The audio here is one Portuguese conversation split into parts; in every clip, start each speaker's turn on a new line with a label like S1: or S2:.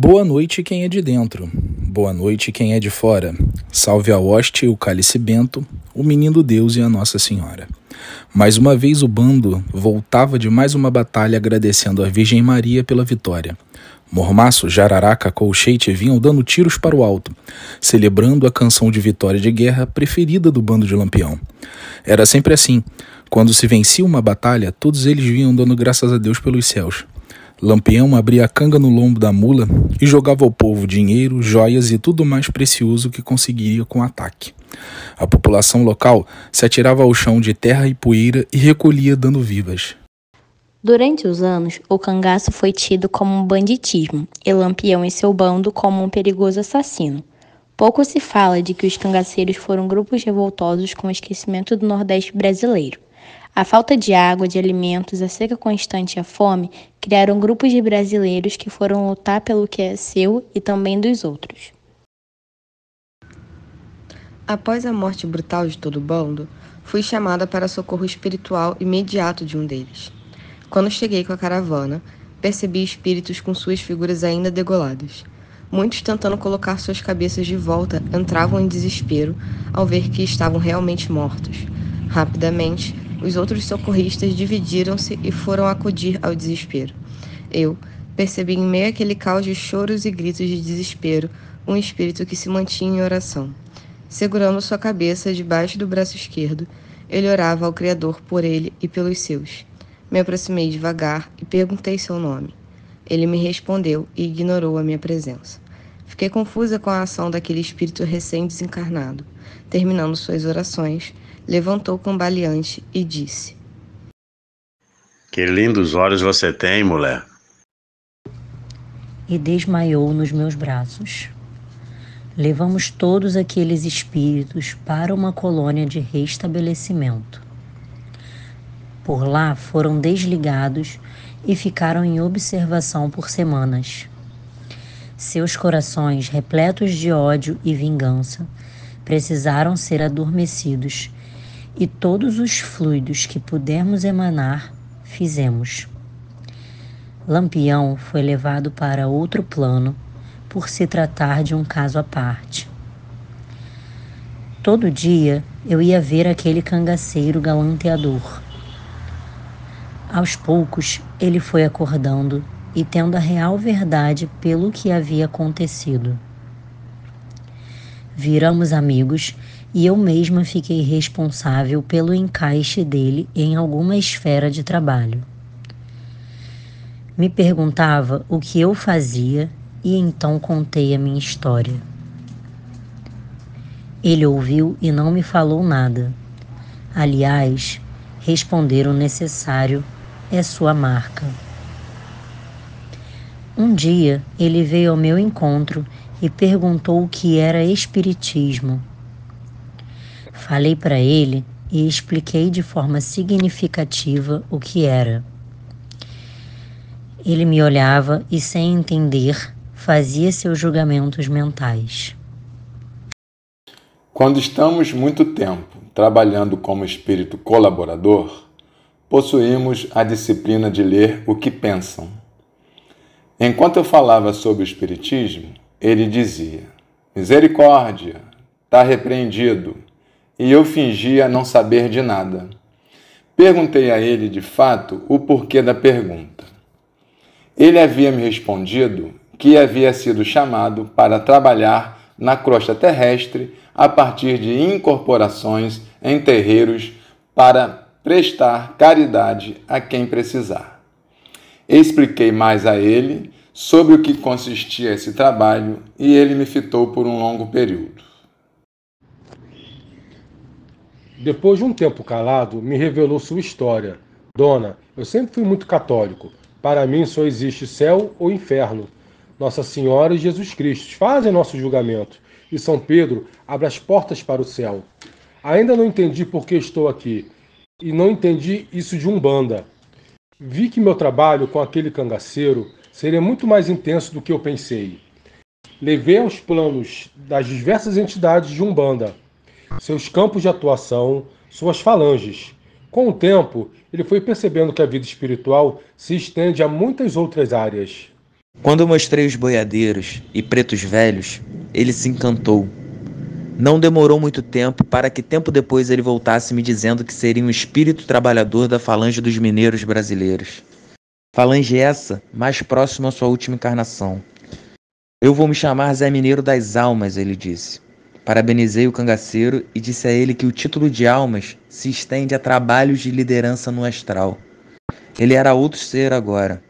S1: Boa noite quem é de dentro, boa noite quem é de fora. Salve a hoste e o cálice bento, o menino Deus e a Nossa Senhora. Mais uma vez o bando voltava de mais uma batalha agradecendo a Virgem Maria pela vitória. Mormaço, Jararaca, Colcheite vinham dando tiros para o alto, celebrando a canção de vitória de guerra preferida do bando de Lampião. Era sempre assim. Quando se vencia uma batalha, todos eles vinham dando graças a Deus pelos céus. Lampião abria a canga no lombo da mula e jogava ao povo dinheiro, joias e tudo mais precioso que conseguiria com o ataque. A população local se atirava ao chão de terra e poeira e recolhia dando vivas.
S2: Durante os anos, o cangaço foi tido como um banditismo e Lampião e seu bando como um perigoso assassino. Pouco se fala de que os cangaceiros foram grupos revoltosos com o esquecimento do Nordeste brasileiro. A falta de água, de alimentos, a seca constante e a fome criaram grupos de brasileiros que foram lutar pelo que é seu e também dos outros.
S3: Após a morte brutal de todo o bando, fui chamada para socorro espiritual imediato de um deles. Quando cheguei com a caravana, percebi espíritos com suas figuras ainda degoladas. Muitos, tentando colocar suas cabeças de volta, entravam em desespero ao ver que estavam realmente mortos. Rapidamente, os outros socorristas dividiram-se e foram acudir ao desespero. Eu percebi em meio àquele caos de choros e gritos de desespero um espírito que se mantinha em oração. Segurando sua cabeça debaixo do braço esquerdo, ele orava ao Criador por ele e pelos seus. Me aproximei devagar e perguntei seu nome. Ele me respondeu e ignorou a minha presença. Fiquei confusa com a ação daquele espírito recém-desencarnado. Terminando suas orações, levantou cambaleante e disse:
S4: Que lindos olhos você tem, mulher.
S5: E desmaiou nos meus braços. Levamos todos aqueles espíritos para uma colônia de restabelecimento. Por lá foram desligados e ficaram em observação por semanas. Seus corações, repletos de ódio e vingança, precisaram ser adormecidos e todos os fluidos que pudermos emanar, fizemos. Lampião foi levado para outro plano por se tratar de um caso à parte. Todo dia eu ia ver aquele cangaceiro galanteador. Aos poucos ele foi acordando e tendo a real verdade pelo que havia acontecido. Viramos amigos e eu mesma fiquei responsável pelo encaixe dele em alguma esfera de trabalho. Me perguntava o que eu fazia e então contei a minha história. Ele ouviu e não me falou nada. Aliás, responder o necessário é sua marca. Um dia ele veio ao meu encontro e perguntou o que era espiritismo. Falei para ele e expliquei de forma significativa o que era. Ele me olhava e, sem entender, fazia seus julgamentos mentais.
S6: Quando estamos muito tempo trabalhando como espírito colaborador, possuímos a disciplina de ler o que pensam. Enquanto eu falava sobre o espiritismo, ele dizia: misericórdia, está repreendido, e eu fingia não saber de nada. Perguntei a ele, de fato, o porquê da pergunta. Ele havia me respondido que havia sido chamado para trabalhar na crosta terrestre a partir de incorporações em terreiros para prestar caridade a quem precisar. Expliquei mais a ele sobre o que consistia esse trabalho e ele me fitou por um longo período.
S7: Depois de um tempo calado, me revelou sua história. Dona, eu sempre fui muito católico. Para mim só existe céu ou inferno. Nossa Senhora e Jesus Cristo fazem nosso julgamento. E São Pedro abre as portas para o céu. Ainda não entendi por que estou aqui. E não entendi isso de Umbanda. Vi que meu trabalho com aquele cangaceiro seria muito mais intenso do que eu pensei. Levei aos planos das diversas entidades de Umbanda, seus campos de atuação, suas falanges. Com o tempo, ele foi percebendo que a vida espiritual se estende a muitas outras áreas.
S8: Quando eu mostrei os boiadeiros e pretos velhos, ele se encantou. Não demorou muito tempo para que tempo depois ele voltasse me dizendo que seria um espírito trabalhador da falange dos mineiros brasileiros. Falange essa mais próxima à sua última encarnação. Eu vou me chamar Zé Mineiro das Almas, ele disse. Parabenizei o cangaceiro e disse a ele que o título de almas se estende a trabalhos de liderança no astral. Ele era outro ser agora,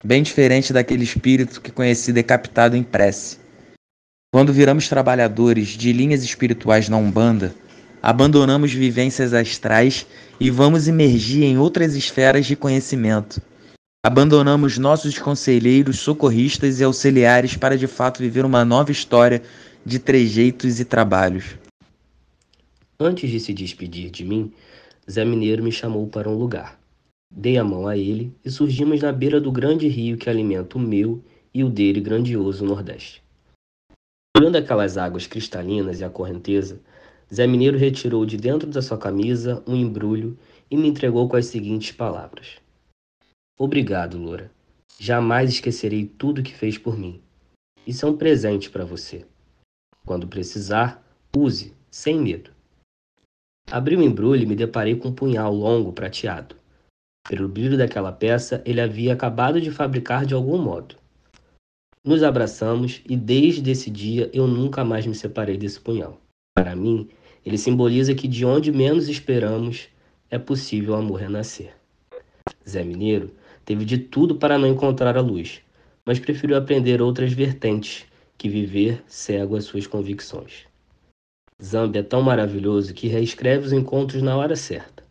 S8: bem diferente daquele espírito que conheci decapitado em prece. Quando viramos trabalhadores de linhas espirituais na Umbanda, abandonamos vivências astrais e vamos imergir em outras esferas de conhecimento. Abandonamos nossos conselheiros, socorristas e auxiliares para de fato viver uma nova história de trejeitos e trabalhos.
S9: Antes de se despedir de mim, Zé Mineiro me chamou para um lugar. Dei a mão a ele e surgimos na beira do grande rio que alimenta o meu e o dele grandioso Nordeste. Olhando aquelas águas cristalinas e a correnteza, Zé Mineiro retirou de dentro da sua camisa um embrulho e me entregou com as seguintes palavras. Obrigado, Loura. Jamais esquecerei tudo que fez por mim. Isso é um presente para você. Quando precisar, use, sem medo. Abri o embrulho e me deparei com um punhal longo prateado. Pelo brilho daquela peça, ele havia acabado de fabricar de algum modo. Nos abraçamos e desde esse dia eu nunca mais me separei desse punhal. Para mim, ele simboliza que de onde menos esperamos é possível o amor renascer. Zé Mineiro teve de tudo para não encontrar a luz, mas preferiu aprender outras vertentes que viver cego às suas convicções. Zambi é tão maravilhoso que reescreve os encontros na hora certa.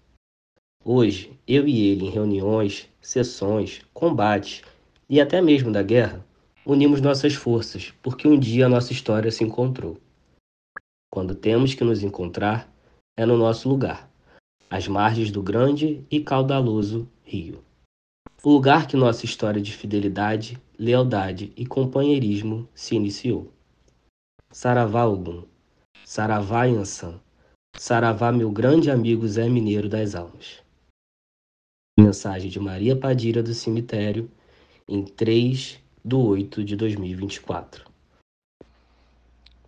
S9: Hoje, eu e ele em reuniões, sessões, combates e até mesmo da guerra, unimos nossas forças porque um dia a nossa história se encontrou. Quando temos que nos encontrar, é no nosso lugar, às margens do grande e caudaloso rio. O lugar que nossa história de fidelidade, lealdade e companheirismo se iniciou. Saravá Ogum, Saravá Yansan, Saravá meu grande amigo Zé Mineiro das Almas. Mensagem de Maria Padilha do Cemitério, em 3/8/2024.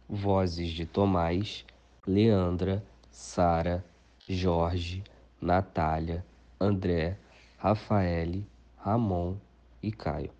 S9: Vozes de Tomás, Leandra, Sara, Jorge, Natália, André, Rafaele, Ramon e Caio.